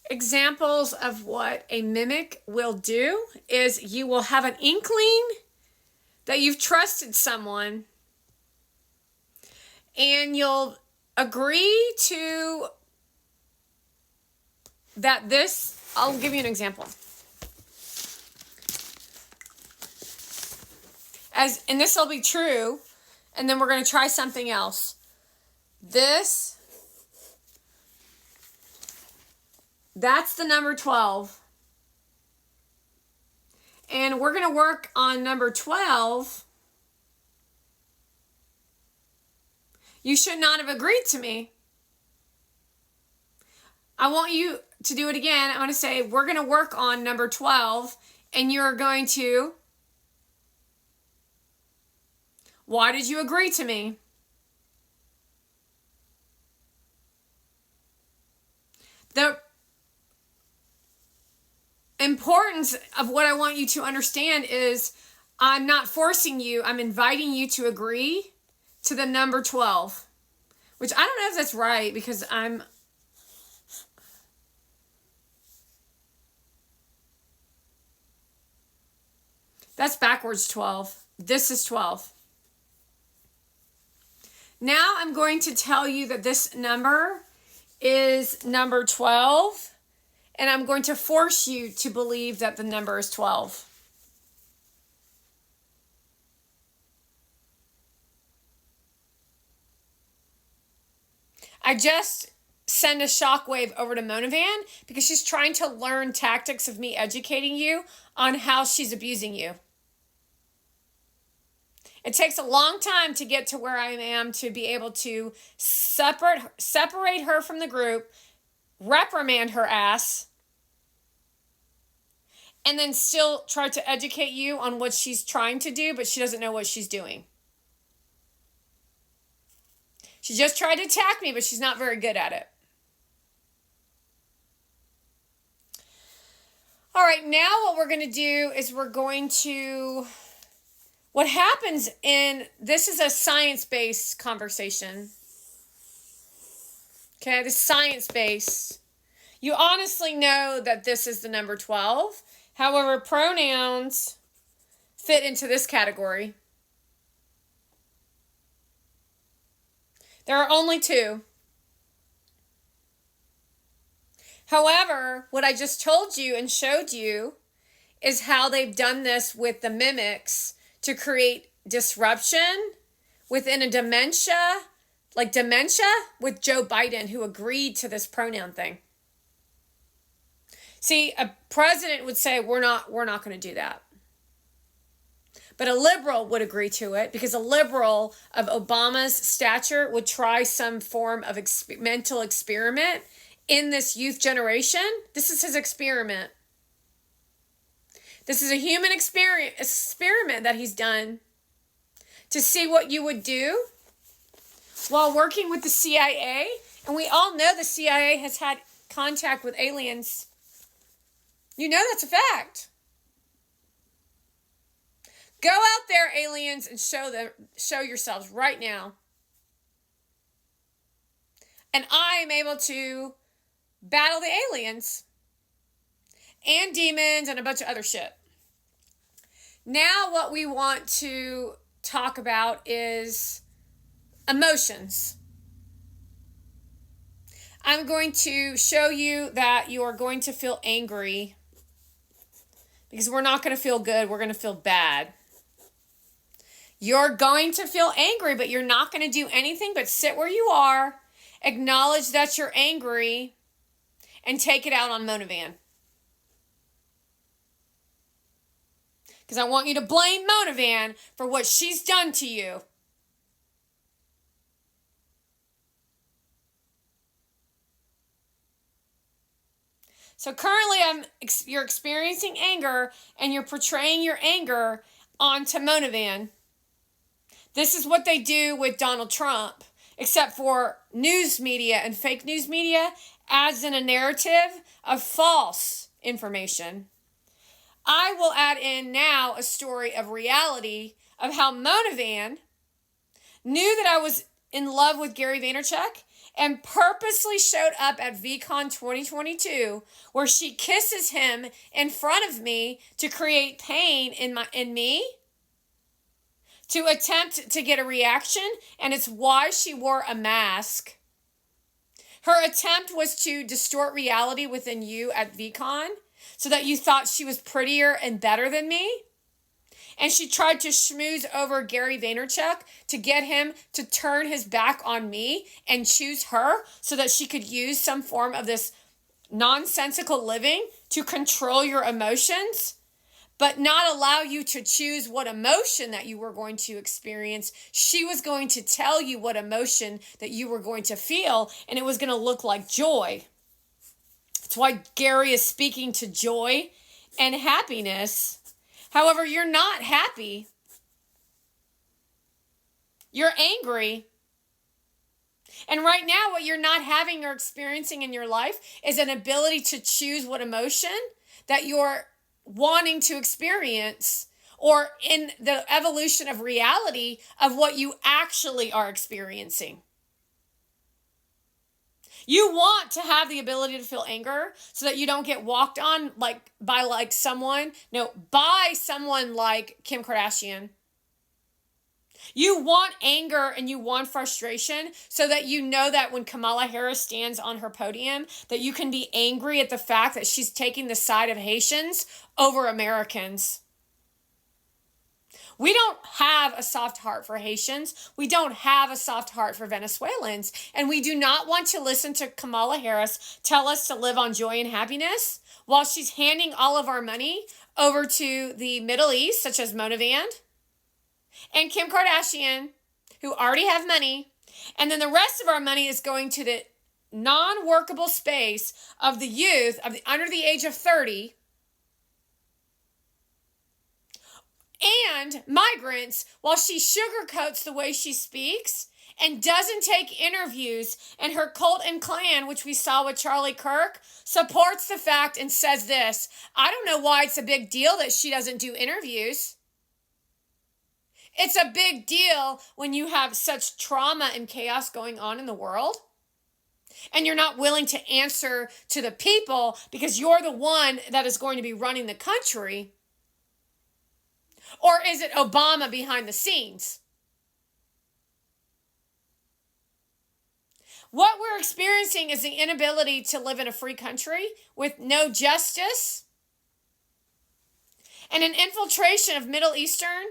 Examples of what a mimic will do is you will have an inkling that you've trusted someone and you'll agree to that this, I'll give you an example. And this will be true, and then we're going to try something else. That's the number 12. And we're going to work on number 12. You should not have agreed to me. I want you to do it again. I'm going to say, we're going to work on number 12, and you're going to, why did you agree to me? The importance of what I want you to understand is I'm not forcing you. I'm inviting you to agree to the number 12, which I don't know if that's right because that's backwards 12. This is 12. Now I'm going to tell you that this number is number 12. And I'm going to force you to believe that the number is 12. I just send a shockwave over to Mona Van because she's trying to learn tactics of me educating you on how she's abusing you. It takes a long time to get to where I am to be able to separate her from the group, reprimand her ass, and then still try to educate you on what she's trying to do, but she doesn't know what she's doing. She just tried to attack me, but she's not very good at it. All right, now what we're going to do is what happens this is a science-based conversation. Okay, this is science-based. You honestly know that this is the number 12. However, pronouns fit into this category. There are only 2. However, what I just told you and showed you is how they've done this with the mimics to create disruption within a dementia with Joe Biden, who agreed to this pronoun thing. See, a president would say, we're not going to do that. But a liberal would agree to it because a liberal of Obama's stature would try some form of mental experiment in this youth generation. This is his experiment. This is a human experiment that he's done to see what you would do while working with the CIA. And we all know the CIA has had contact with aliens. You know that's a fact. Go out there, aliens, and show yourselves right now. And I am able to battle the aliens and demons and a bunch of other shit. Now what we want to talk about is emotions. I'm going to show you that you are going to feel angry because we're not going to feel good. We're going to feel bad. You're going to feel angry, but you're not going to do anything but sit where you are, acknowledge that you're angry, and take it out on Mona Van. Because I want you to blame Mona Van for what she's done to you. So currently you're experiencing anger and you're portraying your anger onto Mona Van. This is what they do with Donald Trump, except for news media and fake news media adds in a narrative of false information. I will add in now a story of reality of how Mona Van knew that I was in love with Gary Vaynerchuk and purposely showed up at VCon 2022 where she kisses him in front of me to create pain in me, to attempt to get a reaction, and it's why she wore a mask. Her attempt was to distort reality within you at VCon so that you thought she was prettier and better than me. And she tried to schmooze over Gary Vaynerchuk to get him to turn his back on me and choose her so that she could use some form of this nonsensical living to control your emotions, but not allow you to choose what emotion that you were going to experience. She was going to tell you what emotion that you were going to feel, and it was going to look like joy. That's why Gary is speaking to joy and happiness. However, you're not happy. You're angry. And right now, what you're not having or experiencing in your life is an ability to choose what emotion that you're wanting to experience, or in the evolution of reality of what you actually are experiencing. You want to have the ability to feel anger so that you don't get walked on by someone like Kim Kardashian. You want anger and you want frustration so that you know that when Kamala Harris stands on her podium, that you can be angry at the fact that she's taking the side of Haitians over Americans. We don't have a soft heart for Haitians. We don't have a soft heart for Venezuelans. And we do not want to listen to Kamala Harris tell us to live on joy and happiness while she's handing all of our money over to the Middle East, such as Mona and Kim Kardashian, who already have money. And then the rest of our money is going to the non-workable space of the youth under the age of 30 and migrants, while she sugarcoats the way she speaks and doesn't take interviews. And her cult and clan, which we saw with Charlie Kirk, supports the fact and says this: I don't know why it's a big deal that she doesn't do interviews. It's a big deal when you have such trauma and chaos going on in the world and you're not willing to answer to the people because you're the one that is going to be running the country. Or is it Obama behind the scenes? What we're experiencing is the inability to live in a free country with no justice and an infiltration of Middle Eastern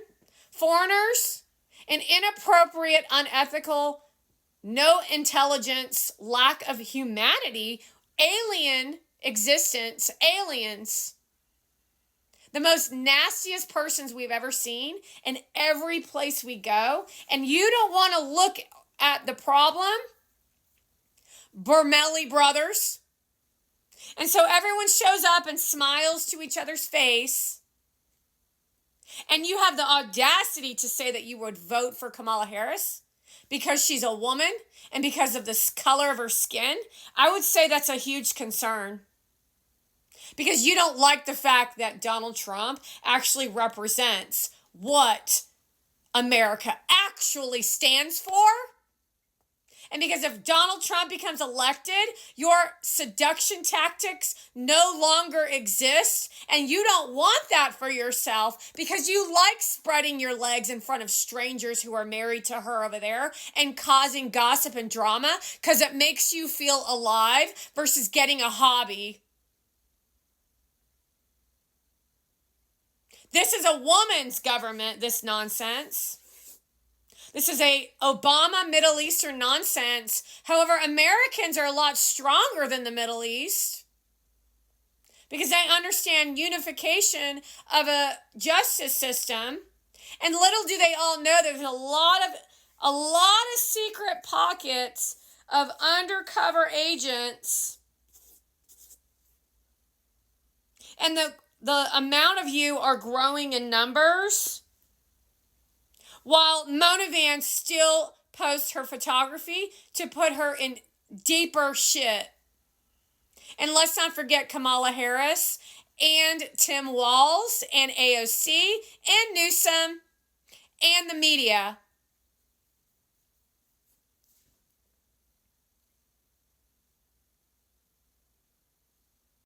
foreigners, an inappropriate, unethical, no intelligence, lack of humanity, alien existence, aliens, the most nastiest persons we've ever seen in every place we go. And you don't want to look at the problem, Burmelli brothers. And so everyone shows up and smiles to each other's face. And you have the audacity to say that you would vote for Kamala Harris because she's a woman and because of the color of her skin. I would say that's a huge concern. Because you don't like the fact that Donald Trump actually represents what America actually stands for. And because if Donald Trump becomes elected, your seduction tactics no longer exist. And you don't want that for yourself because you like spreading your legs in front of strangers who are married to her over there and causing gossip and drama because it makes you feel alive versus getting a hobby. This is a woman's government, this nonsense. This is a Obama Middle Eastern nonsense. However, Americans are a lot stronger than the Middle East because they understand unification of a justice system. And little do they all know there's a lot of secret pockets of undercover agents. And the amount of you are growing in numbers. While Mona still posts her photography to put her in deeper shit. And let's not forget Kamala Harris and Tim Walz and AOC and Newsom and the media.